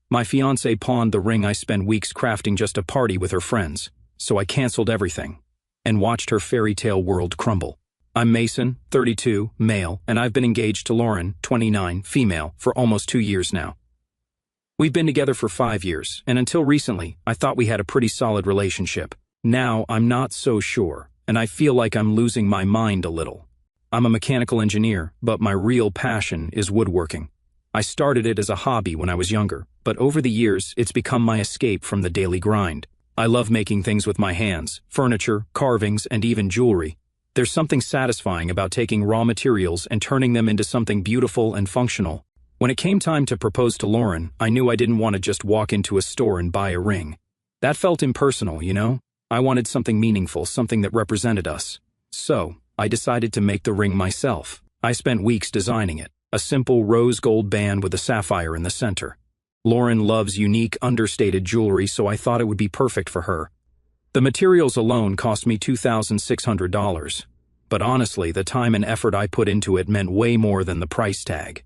My fiancée pawned the ring I spent weeks crafting just a party with her friends, so I canceled everything and watched her fairy tale world crumble. I'm Mason, 32, male, and I've been engaged to Lauren, 29, female, for almost 2 years now. We've been together for 5 years, and until recently, I thought we had a pretty solid relationship. Now, I'm not so sure, and I feel like I'm losing my mind a little. I'm a mechanical engineer, but my real passion is woodworking. I started it as a hobby when I was younger, but over the years, it's become my escape from the daily grind. I love making things with my hands, furniture, carvings, and even jewelry. There's something satisfying about taking raw materials and turning them into something beautiful and functional. When it came time to propose to Lauren, I knew I didn't want to just walk into a store and buy a ring. That felt impersonal, you know? I wanted something meaningful, something that represented us. So, I decided to make the ring myself. I spent weeks designing it, a simple rose gold band with a sapphire in the center. Lauren loves unique, understated jewelry, so I thought it would be perfect for her. The materials alone cost me $2,600, but honestly, the time and effort I put into it meant way more than the price tag.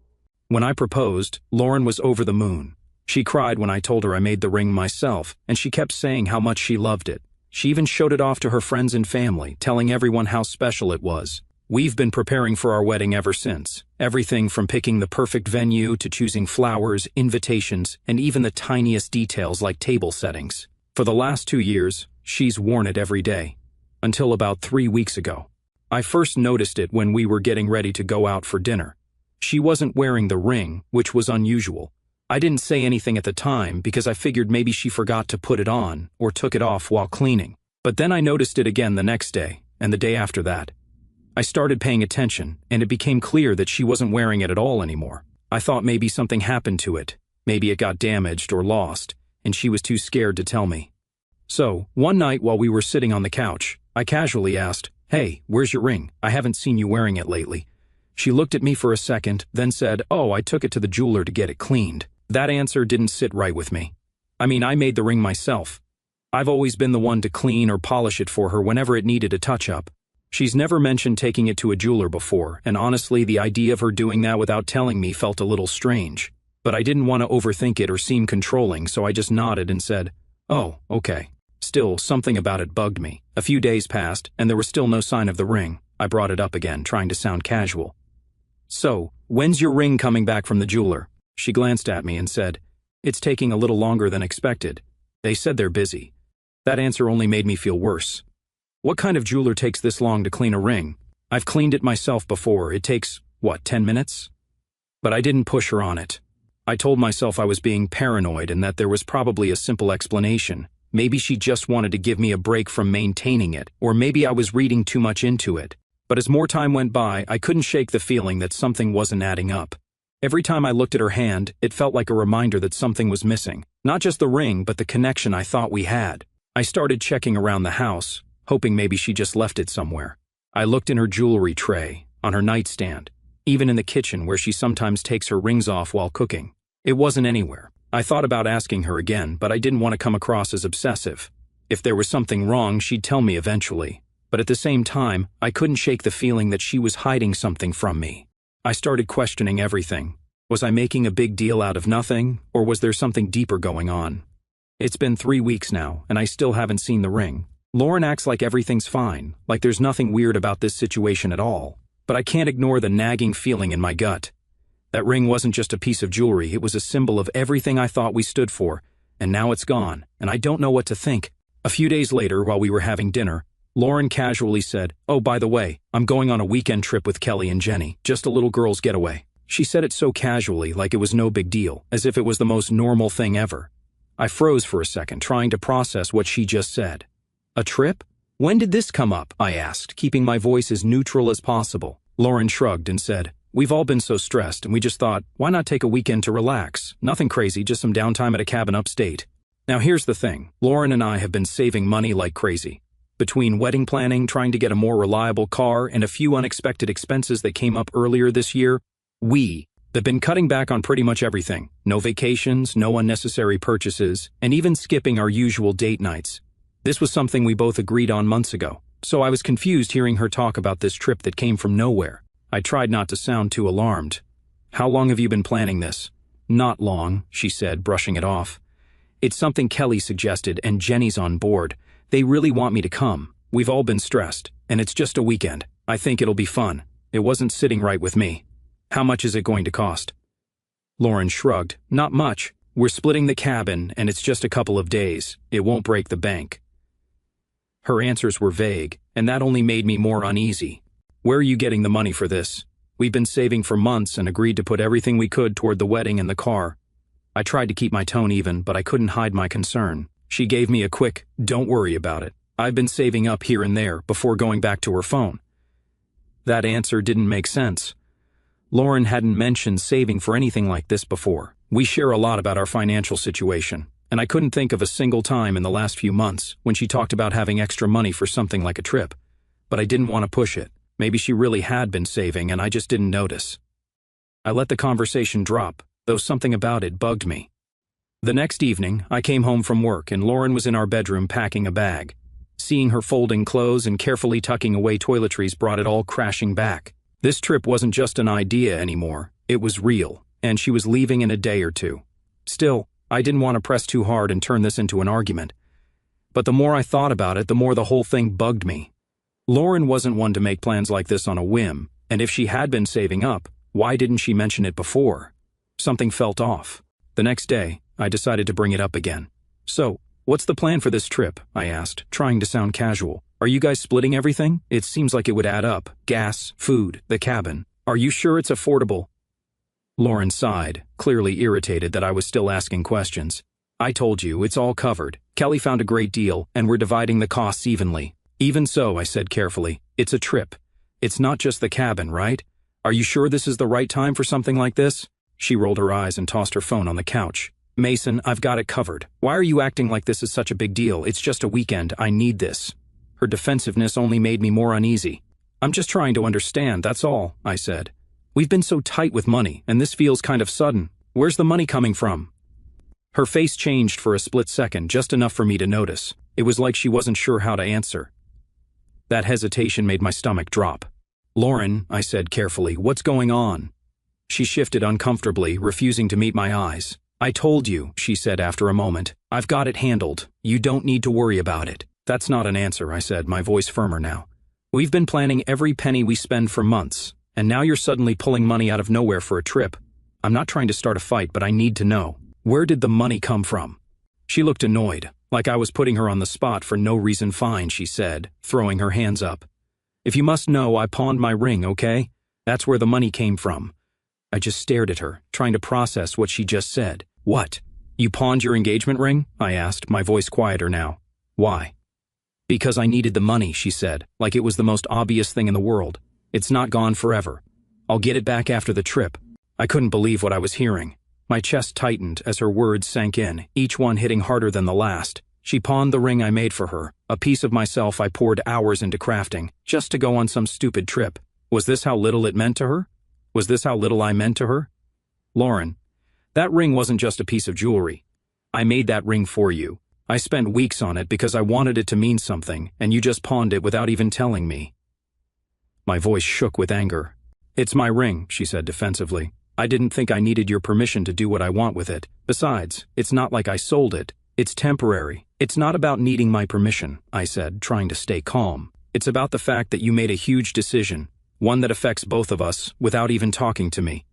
When I proposed, Lauren was over the moon. She cried when I told her I made the ring myself, and she kept saying how much she loved it. She even showed it off to her friends and family, telling everyone how special it was. We've been preparing for our wedding ever since. Everything from picking the perfect venue to choosing flowers, invitations, and even the tiniest details like table settings. For the last 2 years, she's worn it every day. Until about 3 weeks ago. I first noticed it when we were getting ready to go out for dinner. She wasn't wearing the ring, which was unusual. I didn't say anything at the time because I figured maybe she forgot to put it on or took it off while cleaning. But then I noticed it again the next day, and the day after that. I started paying attention, and it became clear that she wasn't wearing it at all anymore. I thought maybe something happened to it. Maybe it got damaged or lost, and she was too scared to tell me. So, one night while we were sitting on the couch, I casually asked, "Hey, where's your ring? I haven't seen you wearing it lately." She looked at me for a second, then said, "Oh, I took it to the jeweler to get it cleaned." That answer didn't sit right with me. I made the ring myself. I've always been the one to clean or polish it for her whenever it needed a touch-up. She's never mentioned taking it to a jeweler before, and honestly, the idea of her doing that without telling me felt a little strange. But I didn't want to overthink it or seem controlling, so I just nodded and said, "Oh, okay." Still, something about it bugged me. A few days passed, and there was still no sign of the ring. I brought it up again, trying to sound casual. "So, when's your ring coming back from the jeweler?" She glanced at me and said, "It's taking a little longer than expected. They said they're busy." That answer only made me feel worse. What kind of jeweler takes this long to clean a ring? I've cleaned it myself before. It takes, 10 minutes? But I didn't push her on it. I told myself I was being paranoid and that there was probably a simple explanation. Maybe she just wanted to give me a break from maintaining it, or maybe I was reading too much into it. But as more time went by, I couldn't shake the feeling that something wasn't adding up. Every time I looked at her hand, it felt like a reminder that something was missing. Not just the ring, but the connection I thought we had. I started checking around the house, hoping maybe she just left it somewhere. I looked in her jewelry tray, on her nightstand, even in the kitchen where she sometimes takes her rings off while cooking. It wasn't anywhere. I thought about asking her again, but I didn't want to come across as obsessive. If there was something wrong, she'd tell me eventually. But at the same time, I couldn't shake the feeling that she was hiding something from me. I started questioning everything. Was I making a big deal out of nothing, or was there something deeper going on? It's been 3 weeks now, and I still haven't seen the ring. Lauren acts like everything's fine, like there's nothing weird about this situation at all. But I can't ignore the nagging feeling in my gut. That ring wasn't just a piece of jewelry, it was a symbol of everything I thought we stood for, and now it's gone, and I don't know what to think. A few days later, while we were having dinner, Lauren casually said, "Oh, by the way, I'm going on a weekend trip with Kelly and Jenny, just a little girl's getaway." She said it so casually, like it was no big deal, as if it was the most normal thing ever. I froze for a second, trying to process what she just said. "A trip? When did this come up?" I asked, keeping my voice as neutral as possible. Lauren shrugged and said, "We've all been so stressed, and we just thought, why not take a weekend to relax? Nothing crazy, just some downtime at a cabin upstate." Now here's the thing. Lauren and I have been saving money like crazy. Between wedding planning, trying to get a more reliable car, and a few unexpected expenses that came up earlier this year, we've been cutting back on pretty much everything. No vacations, no unnecessary purchases, and even skipping our usual date nights. This was something we both agreed on months ago, so I was confused hearing her talk about this trip that came from nowhere. I tried not to sound too alarmed. "How long have you been planning this?" Not long, she said, brushing it off. It's something Kelly suggested and Jenny's on board. They really want me to come. We've all been stressed, and it's just a weekend. I think it'll be fun. It wasn't sitting right with me. How much is it going to cost? Lauren shrugged. Not much. We're splitting the cabin, and it's just a couple of days. It won't break the bank. Her answers were vague, and that only made me more uneasy. Where are you getting the money for this? We've been saving for months and agreed to put everything we could toward the wedding and the car. I tried to keep my tone even, but I couldn't hide my concern. She gave me a quick, don't worry about it. I've been saving up here and there before going back to her phone. That answer didn't make sense. Lauren hadn't mentioned saving for anything like this before. We share a lot about our financial situation, and I couldn't think of a single time in the last few months when she talked about having extra money for something like a trip. But I didn't want to push it. Maybe she really had been saving and I just didn't notice. I let the conversation drop, though something about it bugged me. The next evening, I came home from work and Lauren was in our bedroom packing a bag. Seeing her folding clothes and carefully tucking away toiletries brought it all crashing back. This trip wasn't just an idea anymore, it was real, and she was leaving in a day or two. Still, I didn't want to press too hard and turn this into an argument. But the more I thought about it, the more the whole thing bugged me. Lauren wasn't one to make plans like this on a whim, and if she had been saving up, why didn't she mention it before? Something felt off. The next day, I decided to bring it up again. So, what's the plan for this trip? I asked, trying to sound casual. Are you guys splitting everything? It seems like it would add up. Gas, food, the cabin. Are you sure it's affordable? Lauren sighed, clearly irritated that I was still asking questions. I told you, it's all covered. Kelly found a great deal, and we're dividing the costs evenly. Even so, I said carefully, it's a trip. It's not just the cabin, right? Are you sure this is the right time for something like this? She rolled her eyes and tossed her phone on the couch. Mason, I've got it covered. Why are you acting like this is such a big deal? It's just a weekend. I need this. Her defensiveness only made me more uneasy. I'm just trying to understand, that's all, I said. We've been so tight with money, and this feels kind of sudden. Where's the money coming from? Her face changed for a split second, just enough for me to notice. It was like she wasn't sure how to answer. That hesitation made my stomach drop. Lauren, I said carefully, what's going on? She shifted uncomfortably, refusing to meet my eyes. I told you, she said after a moment. I've got it handled. You don't need to worry about it. That's not an answer, I said, my voice firmer now. We've been planning every penny we spend for months, and now you're suddenly pulling money out of nowhere for a trip. I'm not trying to start a fight, but I need to know. Where did the money come from? She looked annoyed, like I was putting her on the spot for no reason. Fine, she said, throwing her hands up. If you must know, I pawned my ring, okay? That's where the money came from. I just stared at her, trying to process what she just said. What? You pawned your engagement ring? I asked, my voice quieter now. Why? Because I needed the money, she said, like it was the most obvious thing in the world. It's not gone forever. I'll get it back after the trip. I couldn't believe what I was hearing. My chest tightened as her words sank in, each one hitting harder than the last. She pawned the ring I made for her, a piece of myself I poured hours into crafting, just to go on some stupid trip. Was this how little it meant to her? Was this how little I meant to her? Lauren, that ring wasn't just a piece of jewelry. I made that ring for you. I spent weeks on it because I wanted it to mean something, and you just pawned it without even telling me. My voice shook with anger. It's my ring, she said defensively. I didn't think I needed your permission to do what I want with it. Besides, it's not like I sold it. It's temporary. It's not about needing my permission, I said, trying to stay calm. It's about the fact that you made a huge decision, one that affects both of us, without even talking to me.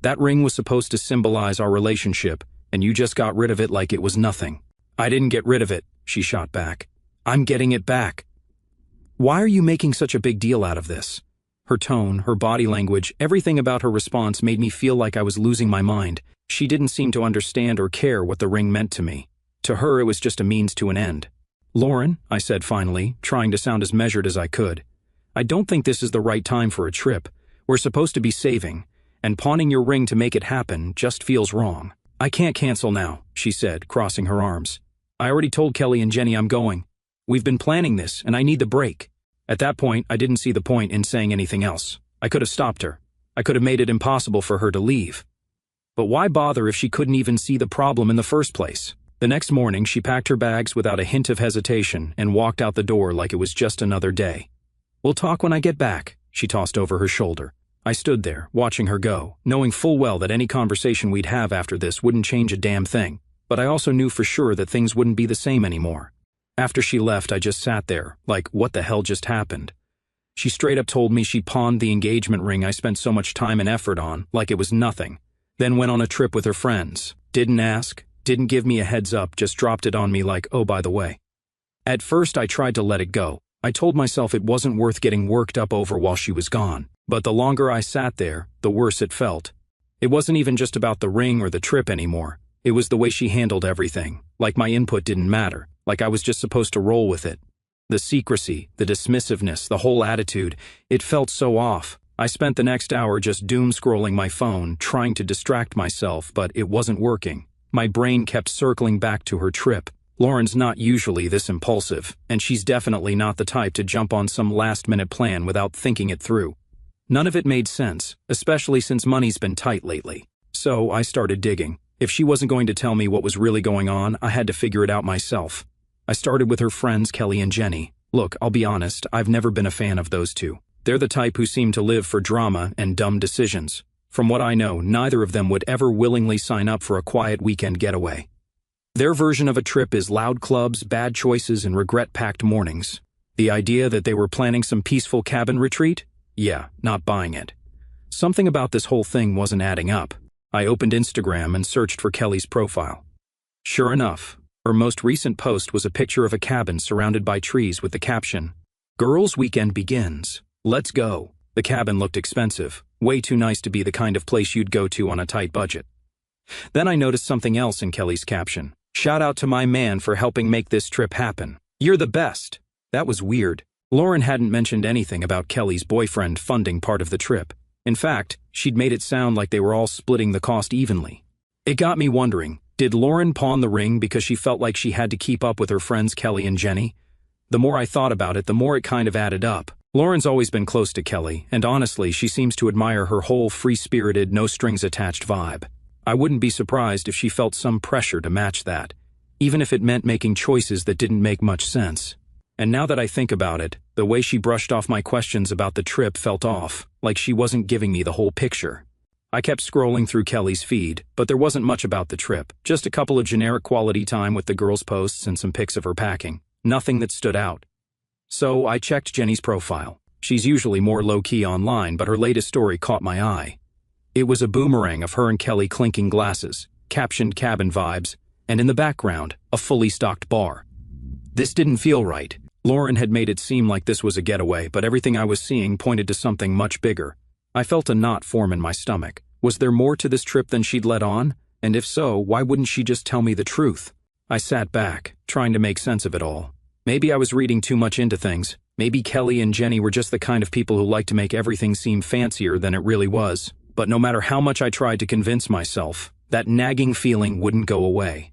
That ring was supposed to symbolize our relationship, and you just got rid of it like it was nothing. I didn't get rid of it, she shot back. I'm getting it back. Why are you making such a big deal out of this? Her tone, her body language, everything about her response made me feel like I was losing my mind. She didn't seem to understand or care what the ring meant to me. To her, it was just a means to an end. Lauren, I said finally, trying to sound as measured as I could, I don't think this is the right time for a trip. We're supposed to be saving, and pawning your ring to make it happen just feels wrong. I can't cancel now, she said, crossing her arms. I already told Kelly and Jenny I'm going. We've been planning this, and I need the break. At that point, I didn't see the point in saying anything else. I could have stopped her. I could have made it impossible for her to leave. But why bother if she couldn't even see the problem in the first place? The next morning, she packed her bags without a hint of hesitation and walked out the door like it was just another day. We'll talk when I get back, she tossed over her shoulder. I stood there, watching her go, knowing full well that any conversation we'd have after this wouldn't change a damn thing, but I also knew for sure that things wouldn't be the same anymore. After she left, I just sat there, like, what the hell just happened? She straight up told me she pawned the engagement ring I spent so much time and effort on, like it was nothing. Then went on a trip with her friends. Didn't ask, didn't give me a heads up, just dropped it on me like, oh, by the way. At first, I tried to let it go. I told myself it wasn't worth getting worked up over while she was gone. But the longer I sat there, the worse it felt. It wasn't even just about the ring or the trip anymore. It was the way she handled everything. Like my input didn't matter. Like I was just supposed to roll with it. The secrecy, the dismissiveness, the whole attitude, it felt so off. I spent the next hour just doom-scrolling my phone, trying to distract myself, but it wasn't working. My brain kept circling back to her trip. Lauren's not usually this impulsive, and she's definitely not the type to jump on some last-minute plan without thinking it through. None of it made sense, especially since money's been tight lately. So I started digging. If she wasn't going to tell me what was really going on, I had to figure it out myself. I started with her friends Kelly and Jenny. Look, I'll be honest, I've never been a fan of those two. They're the type who seem to live for drama and dumb decisions. From what I know, neither of them would ever willingly sign up for a quiet weekend getaway. Their version of a trip is loud clubs, bad choices, and regret-packed mornings. The idea that they were planning some peaceful cabin retreat? Yeah, not buying it. Something about this whole thing wasn't adding up. I opened Instagram and searched for Kelly's profile. Sure enough, her most recent post was a picture of a cabin surrounded by trees with the caption, "Girls' weekend begins. Let's go." The cabin looked expensive, way too nice to be the kind of place you'd go to on a tight budget. Then I noticed something else in Kelly's caption. "Shout out to my man for helping make this trip happen. You're the best." That was weird. Lauren hadn't mentioned anything about Kelly's boyfriend funding part of the trip. In fact, she'd made it sound like they were all splitting the cost evenly. It got me wondering, did Lauren pawn the ring because she felt like she had to keep up with her friends Kelly and Jenny? The more I thought about it, the more it kind of added up. Lauren's always been close to Kelly, and honestly, she seems to admire her whole free-spirited, no-strings-attached vibe. I wouldn't be surprised if she felt some pressure to match that, even if it meant making choices that didn't make much sense. And now that I think about it, the way she brushed off my questions about the trip felt off, like she wasn't giving me the whole picture. I kept scrolling through Kelly's feed, but there wasn't much about the trip, just a couple of generic quality time with the girls' posts and some pics of her packing. Nothing that stood out. So I checked Jenny's profile. She's usually more low-key online, but her latest story caught my eye. It was a boomerang of her and Kelly clinking glasses, captioned cabin vibes, and in the background, a fully stocked bar. This didn't feel right. Lauren had made it seem like this was a getaway, but everything I was seeing pointed to something much bigger. I felt a knot form in my stomach. Was there more to this trip than she'd let on? And if so, why wouldn't she just tell me the truth? I sat back, trying to make sense of it all. Maybe I was reading too much into things. Maybe Kelly and Jenny were just the kind of people who like to make everything seem fancier than it really was. But no matter how much I tried to convince myself, that nagging feeling wouldn't go away.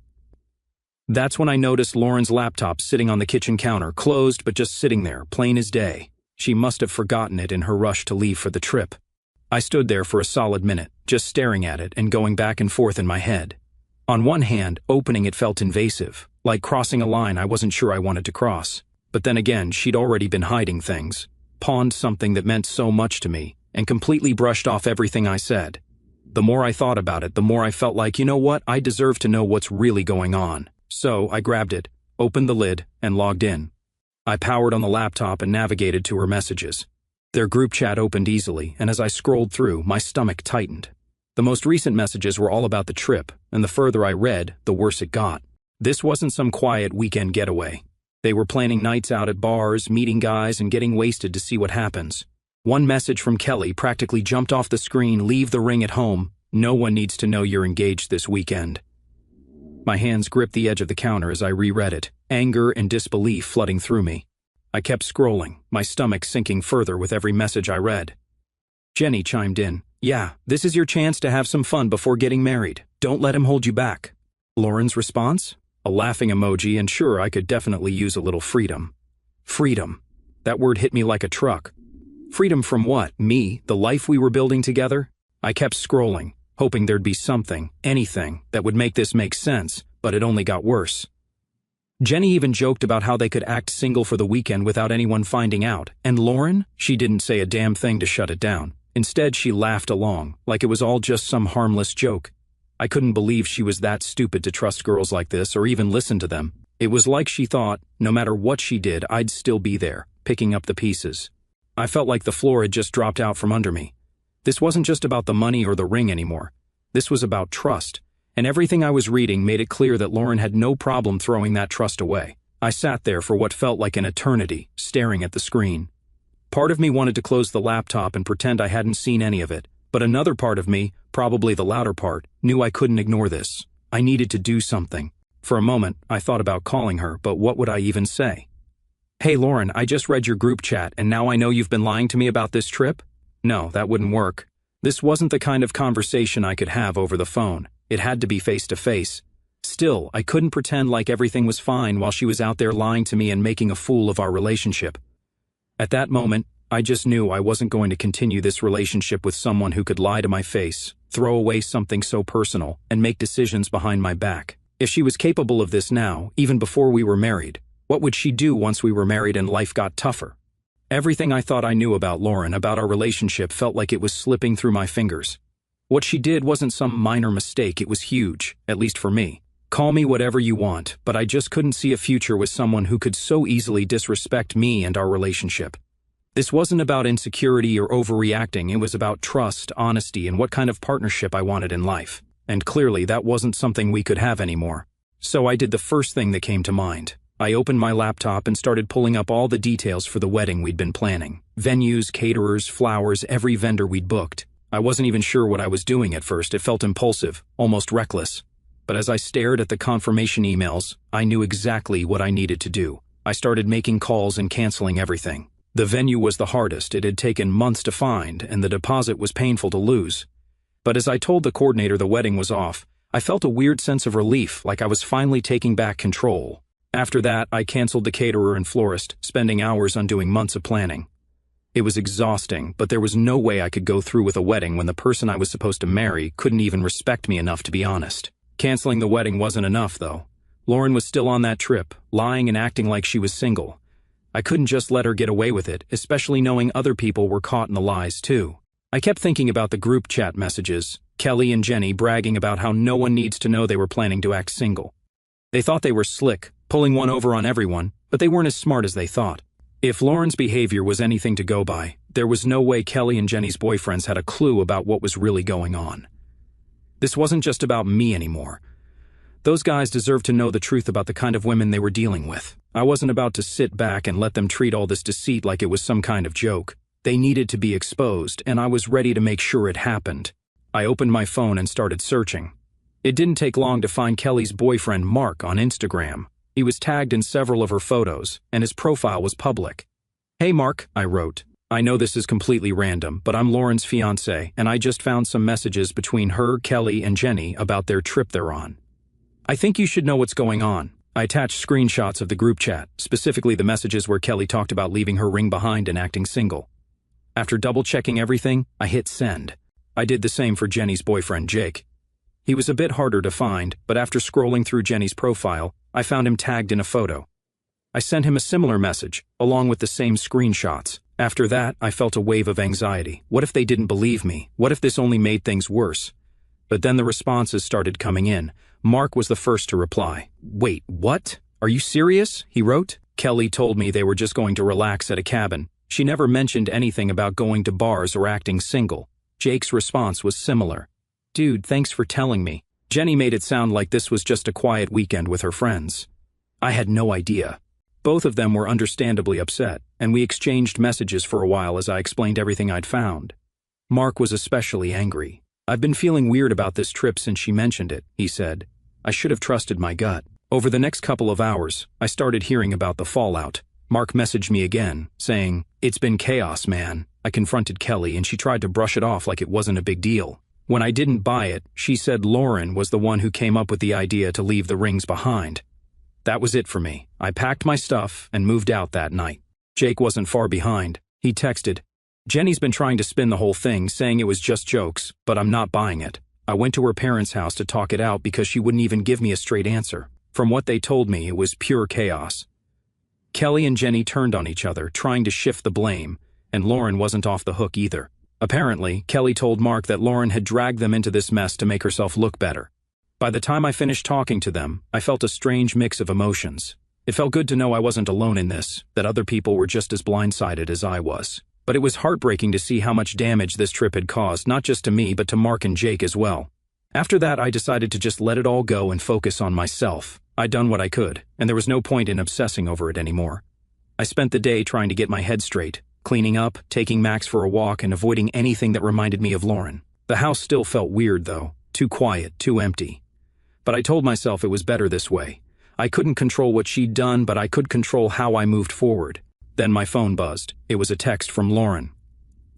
That's when I noticed Lauren's laptop sitting on the kitchen counter, closed but just sitting there, plain as day. She must have forgotten it in her rush to leave for the trip. I stood there for a solid minute, just staring at it and going back and forth in my head. On one hand, opening it felt invasive, like crossing a line I wasn't sure I wanted to cross. But then again, she'd already been hiding things, pawned something that meant so much to me, and completely brushed off everything I said. The more I thought about it, the more I felt like, you know what, I deserve to know what's really going on. So I grabbed it, opened the lid, and logged in. I powered on the laptop and navigated to her messages. Their group chat opened easily, and as I scrolled through, my stomach tightened. The most recent messages were all about the trip, and the further I read, the worse it got. This wasn't some quiet weekend getaway. They were planning nights out at bars, meeting guys, and getting wasted to see what happens. One message from Kelly practically jumped off the screen, "Leave the ring at home. No one needs to know you're engaged this weekend." My hands gripped the edge of the counter as I reread it, anger and disbelief flooding through me. I kept scrolling, my stomach sinking further with every message I read. Jenny chimed in, "Yeah, this is your chance to have some fun before getting married. Don't let him hold you back." Lauren's response? A laughing emoji, and sure, I could definitely use a little freedom. Freedom. That word hit me like a truck. Freedom from what? Me? The life we were building together? I kept scrolling, hoping there'd be something, anything, that would make this make sense, but it only got worse. Jenny even joked about how they could act single for the weekend without anyone finding out, and Lauren? She didn't say a damn thing to shut it down. Instead, she laughed along, like it was all just some harmless joke. I couldn't believe she was that stupid to trust girls like this or even listen to them. It was like she thought, no matter what she did, I'd still be there, picking up the pieces. I felt like the floor had just dropped out from under me. This wasn't just about the money or the ring anymore. This was about trust, and everything I was reading made it clear that Lauren had no problem throwing that trust away. I sat there for what felt like an eternity, staring at the screen. Part of me wanted to close the laptop and pretend I hadn't seen any of it, but another part of me, probably the louder part, knew I couldn't ignore this. I needed to do something. For a moment, I thought about calling her, but what would I even say? "Hey Lauren, I just read your group chat and now I know you've been lying to me about this trip?" No, that wouldn't work. This wasn't the kind of conversation I could have over the phone. It had to be face to face. Still, I couldn't pretend like everything was fine while she was out there lying to me and making a fool of our relationship. At that moment, I just knew I wasn't going to continue this relationship with someone who could lie to my face, throw away something so personal, and make decisions behind my back. If she was capable of this now, even before we were married, what would she do once we were married and life got tougher? Everything I thought I knew about Lauren, about our relationship, felt like it was slipping through my fingers. What she did wasn't some minor mistake, it was huge, at least for me. Call me whatever you want, but I just couldn't see a future with someone who could so easily disrespect me and our relationship. This wasn't about insecurity or overreacting, it was about trust, honesty, and what kind of partnership I wanted in life. And clearly that wasn't something we could have anymore. So I did the first thing that came to mind. I opened my laptop and started pulling up all the details for the wedding we'd been planning. Venues, caterers, flowers, every vendor we'd booked. I wasn't even sure what I was doing at first. It felt impulsive, almost reckless. But as I stared at the confirmation emails, I knew exactly what I needed to do. I started making calls and canceling everything. The venue was the hardest. It had taken months to find, and the deposit was painful to lose. But as I told the coordinator the wedding was off, I felt a weird sense of relief, like I was finally taking back control. After that, I canceled the caterer and florist, spending hours undoing months of planning. It was exhausting, but there was no way I could go through with a wedding when the person I was supposed to marry couldn't even respect me enough to be honest. Canceling the wedding wasn't enough, though. Lauren was still on that trip, lying and acting like she was single. I couldn't just let her get away with it, especially knowing other people were caught in the lies too. I kept thinking about the group chat messages, Kelly and Jenny bragging about how no one needs to know they were planning to act single. They thought they were slick, pulling one over on everyone, but they weren't as smart as they thought. If Lauren's behavior was anything to go by, there was no way Kelly and Jenny's boyfriends had a clue about what was really going on. This wasn't just about me anymore. Those guys deserved to know the truth about the kind of women they were dealing with. I wasn't about to sit back and let them treat all this deceit like it was some kind of joke. They needed to be exposed, and I was ready to make sure it happened. I opened my phone and started searching. It didn't take long to find Kelly's boyfriend Mark on Instagram. He was tagged in several of her photos, and his profile was public. "Hey Mark," I wrote. "I know this is completely random, but I'm Lauren's fiancé, and I just found some messages between her, Kelly, and Jenny about their trip they're on. I think you should know what's going on." I attached screenshots of the group chat, specifically the messages where Kelly talked about leaving her ring behind and acting single. After double-checking everything, I hit send. I did the same for Jenny's boyfriend, Jake. He was a bit harder to find, but after scrolling through Jenny's profile, I found him tagged in a photo. I sent him a similar message, along with the same screenshots. After that, I felt a wave of anxiety. What if they didn't believe me? What if this only made things worse? But then the responses started coming in. Mark was the first to reply. "Wait, what? Are you serious?" he wrote. "Kelly told me they were just going to relax at a cabin. She never mentioned anything about going to bars or acting single." Jake's response was similar. "Dude, thanks for telling me." Jenny made it sound like this was just a quiet weekend with her friends. I had no idea. Both of them were understandably upset, and we exchanged messages for a while as I explained everything I'd found. Mark was especially angry. "I've been feeling weird about this trip since she mentioned it," he said. "I should have trusted my gut." Over the next couple of hours, I started hearing about the fallout. Mark messaged me again, saying, "It's been chaos, man." I confronted Kelly and she tried to brush it off like it wasn't a big deal. When I didn't buy it, she said Lauren was the one who came up with the idea to leave the rings behind. That was it for me. I packed my stuff and moved out that night. Jake wasn't far behind. He texted, "Jenny's been trying to spin the whole thing, saying it was just jokes, but I'm not buying it. I went to her parents' house to talk it out because she wouldn't even give me a straight answer. From what they told me, it was pure chaos." Kelly and Jenny turned on each other, trying to shift the blame, and Lauren wasn't off the hook either. Apparently, Kelly told Mark that Lauren had dragged them into this mess to make herself look better. By the time I finished talking to them, I felt a strange mix of emotions. It felt good to know I wasn't alone in this, that other people were just as blindsided as I was. But it was heartbreaking to see how much damage this trip had caused, not just to me but to Mark and Jake as well. After that, I decided to just let it all go and focus on myself. I'd done what I could, and there was no point in obsessing over it anymore. I spent the day trying to get my head straight, cleaning up, taking Max for a walk, and avoiding anything that reminded me of Lauren. The house still felt weird, though. Too quiet, too empty. But I told myself it was better this way. I couldn't control what she'd done, but I could control how I moved forward. Then my phone buzzed. It was a text from Lauren.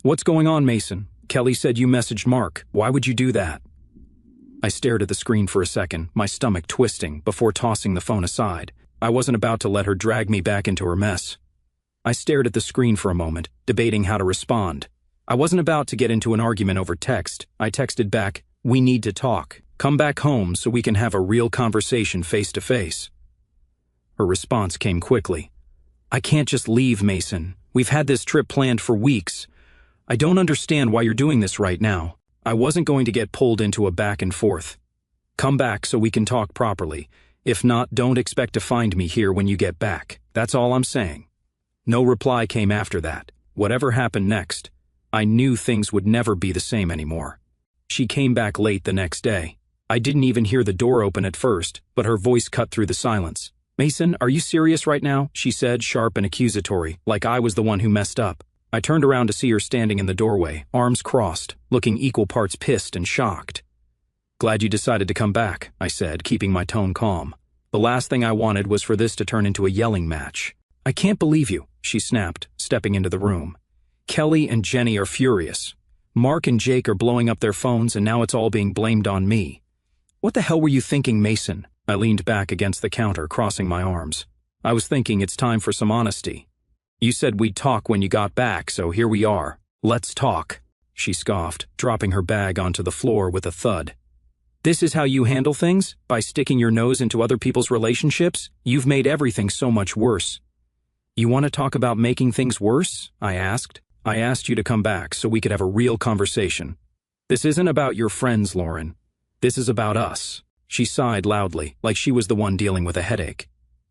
"What's going on, Mason? Kelly said you messaged Mark. Why would you do that?" I stared at the screen for a second, my stomach twisting, before tossing the phone aside. I wasn't about to let her drag me back into her mess. I stared at the screen for a moment, debating how to respond. I wasn't about to get into an argument over text. I texted back, "We need to talk. Come back home so we can have a real conversation face to face." Her response came quickly. "I can't just leave, Mason. We've had this trip planned for weeks. I don't understand why you're doing this right now. I wasn't going to get pulled into a back and forth. Come back so we can talk properly. If not, don't expect to find me here when you get back. That's all I'm saying." No reply came after that. Whatever happened next, I knew things would never be the same anymore. She came back late the next day. I didn't even hear the door open at first, but her voice cut through the silence. "Mason, are you serious right now?" she said, sharp and accusatory, like I was the one who messed up. I turned around to see her standing in the doorway, arms crossed, looking equal parts pissed and shocked. "Glad you decided to come back," I said, keeping my tone calm. The last thing I wanted was for this to turn into a yelling match. "I can't believe you," she snapped, stepping into the room. "Kelly and Jenny are furious. Mark and Jake are blowing up their phones, and now it's all being blamed on me. What the hell were you thinking, Mason?" I leaned back against the counter, crossing my arms. "I was thinking it's time for some honesty. You said we'd talk when you got back, so here we are. Let's talk," she scoffed, dropping her bag onto the floor with a thud. "This is how you handle things? By sticking your nose into other people's relationships? You've made everything so much worse." "You want to talk about making things worse?" I asked. "I asked you to come back so we could have a real conversation. This isn't about your friends, Lauren. This is about us." She sighed loudly, like she was the one dealing with a headache.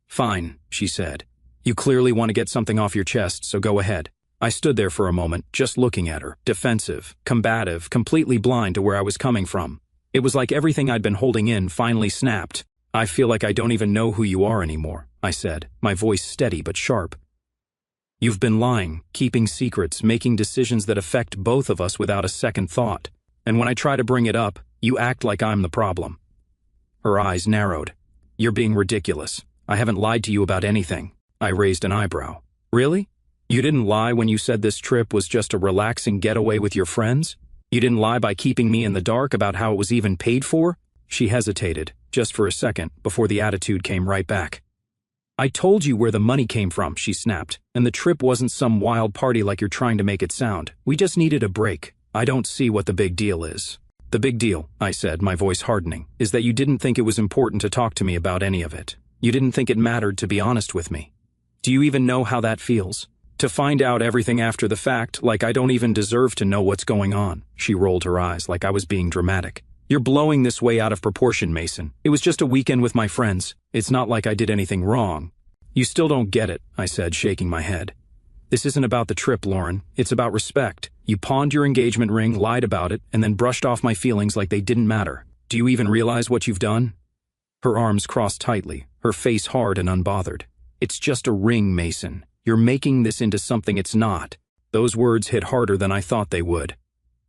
"Fine," she said. "You clearly want to get something off your chest, so go ahead." I stood there for a moment, just looking at her, defensive, combative, completely blind to where I was coming from. It was like everything I'd been holding in finally snapped. "I feel like I don't even know who you are anymore," I said, my voice steady but sharp. "You've been lying, keeping secrets, making decisions that affect both of us without a second thought. And when I try to bring it up, you act like I'm the problem." Her eyes narrowed. "You're being ridiculous. I haven't lied to you about anything." I raised an eyebrow. "Really? You didn't lie when you said this trip was just a relaxing getaway with your friends? You didn't lie by keeping me in the dark about how it was even paid for?" She hesitated, just for a second, before the attitude came right back. "I told you where the money came from," she snapped, "and the trip wasn't some wild party like you're trying to make it sound. We just needed a break. I don't see what the big deal is." "The big deal," I said, my voice hardening, "is that you didn't think it was important to talk to me about any of it. You didn't think it mattered to be honest with me. Do you even know how that feels? To find out everything after the fact, like I don't even deserve to know what's going on." She rolled her eyes like I was being dramatic. "You're blowing this way out of proportion, Mason. It was just a weekend with my friends. It's not like I did anything wrong." "You still don't get it," I said, shaking my head. "This isn't about the trip, Lauren. It's about respect. You pawned your engagement ring, lied about it, and then brushed off my feelings like they didn't matter. Do you even realize what you've done?" Her arms crossed tightly, her face hard and unbothered. "It's just a ring, Mason. You're making this into something it's not." Those words hit harder than I thought they would.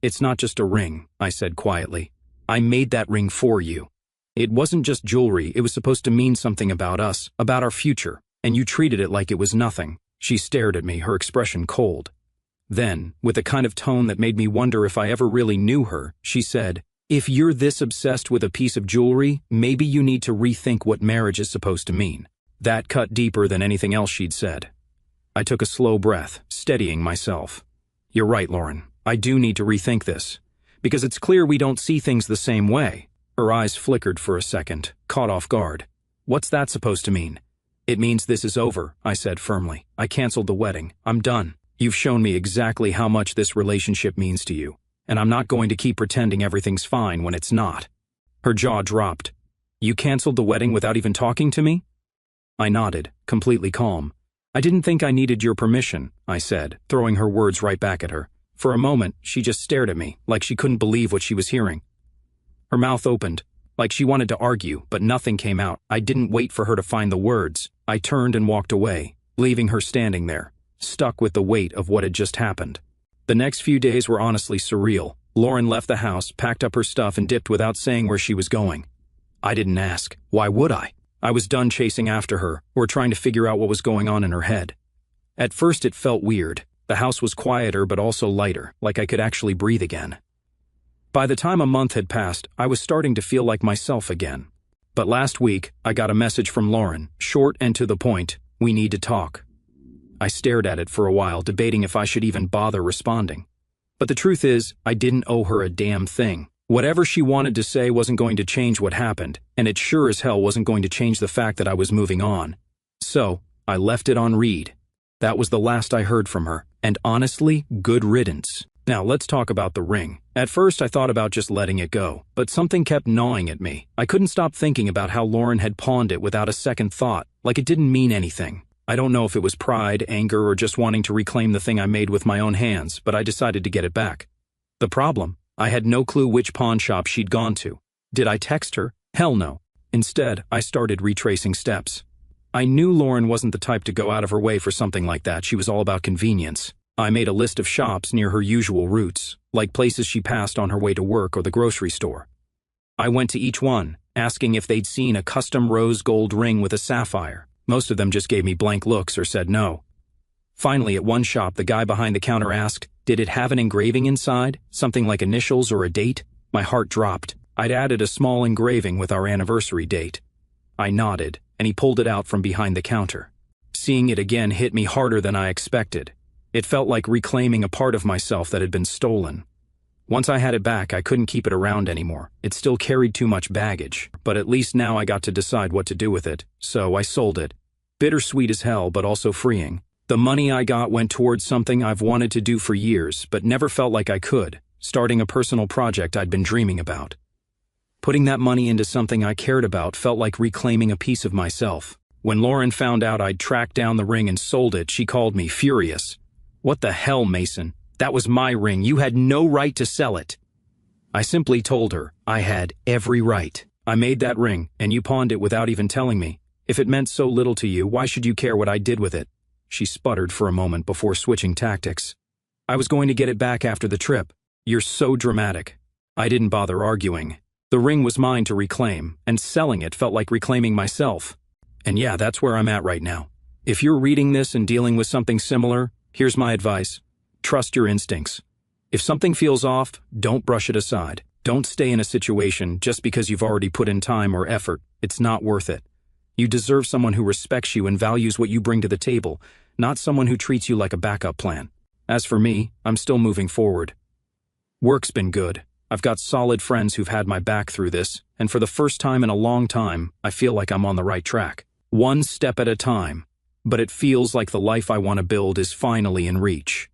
"It's not just a ring," I said quietly. "I made that ring for you. It wasn't just jewelry, it was supposed to mean something about us, about our future, and you treated it like it was nothing." She stared at me, her expression cold. Then, with a kind of tone that made me wonder if I ever really knew her, she said, "If you're this obsessed with a piece of jewelry, maybe you need to rethink what marriage is supposed to mean." That cut deeper than anything else she'd said. I took a slow breath, steadying myself. "You're right, Lauren. I do need to rethink this. Because it's clear we don't see things the same way." Her eyes flickered for a second, caught off guard. "What's that supposed to mean?" "It means this is over," I said firmly. "I canceled the wedding. I'm done." You've shown me exactly how much this relationship means to you, and I'm not going to keep pretending everything's fine when it's not." Her jaw dropped. "You canceled the wedding without even talking to me?" I nodded, completely calm. "I didn't think I needed your permission," I said, throwing her words right back at her. For a moment, she just stared at me, like she couldn't believe what she was hearing. Her mouth opened, like she wanted to argue, but nothing came out. I didn't wait for her to find the words. I turned and walked away, leaving her standing there, stuck with the weight of what had just happened. The next few days were honestly surreal. Lauren left the house, packed up her stuff, and dipped without saying where she was going. I didn't ask. Why would I? I was done chasing after her, or trying to figure out what was going on in her head. At first it felt weird. The house was quieter but also lighter, like I could actually breathe again. By the time a month had passed, I was starting to feel like myself again. But last week, I got a message from Lauren, short and to the point: "We need to talk." I stared at it for a while, debating if I should even bother responding. But the truth is, I didn't owe her a damn thing. Whatever she wanted to say wasn't going to change what happened, and it sure as hell wasn't going to change the fact that I was moving on. So, I left it on read. That was the last I heard from her, and honestly, good riddance. Now let's talk about the ring. At first I thought about just letting it go, but something kept gnawing at me. I couldn't stop thinking about how Lauren had pawned it without a second thought, like it didn't mean anything. I don't know if it was pride, anger, or just wanting to reclaim the thing I made with my own hands, but I decided to get it back. The problem? I had no clue which pawn shop she'd gone to. Did I text her? Hell no. Instead, I started retracing steps. I knew Lauren wasn't the type to go out of her way for something like that. She was all about convenience. I made a list of shops near her usual routes, like places she passed on her way to work or the grocery store. I went to each one, asking if they'd seen a custom rose gold ring with a sapphire. Most of them just gave me blank looks or said no. Finally, at one shop, the guy behind the counter asked, "Did it have an engraving inside? Something like initials or a date?" My heart dropped. I'd added a small engraving with our anniversary date. I nodded, and he pulled it out from behind the counter. Seeing it again hit me harder than I expected. It felt like reclaiming a part of myself that had been stolen. Once I had it back, I couldn't keep it around anymore. It still carried too much baggage, but at least now I got to decide what to do with it, so I sold it. Bittersweet as hell, but also freeing. The money I got went towards something I've wanted to do for years, but never felt like I could, starting a personal project I'd been dreaming about. Putting that money into something I cared about felt like reclaiming a piece of myself. When Lauren found out I'd tracked down the ring and sold it, she called me furious. "What the hell, Mason? That was my ring. You had no right to sell it." I simply told her I had every right. "I made that ring, and you pawned it without even telling me. If it meant so little to you, why should you care what I did with it?" She sputtered for a moment before switching tactics. "I was going to get it back after the trip." "You're so dramatic." I didn't bother arguing. The ring was mine to reclaim, and selling it felt like reclaiming myself. And yeah, that's where I'm at right now. If you're reading this and dealing with something similar, here's my advice. Trust your instincts. If something feels off, don't brush it aside. Don't stay in a situation just because you've already put in time or effort. It's not worth it. You deserve someone who respects you and values what you bring to the table, not someone who treats you like a backup plan. As for me, I'm still moving forward. Work's been good. I've got solid friends who've had my back through this, and for the first time in a long time, I feel like I'm on the right track. One step at a time. But it feels like the life I want to build is finally in reach.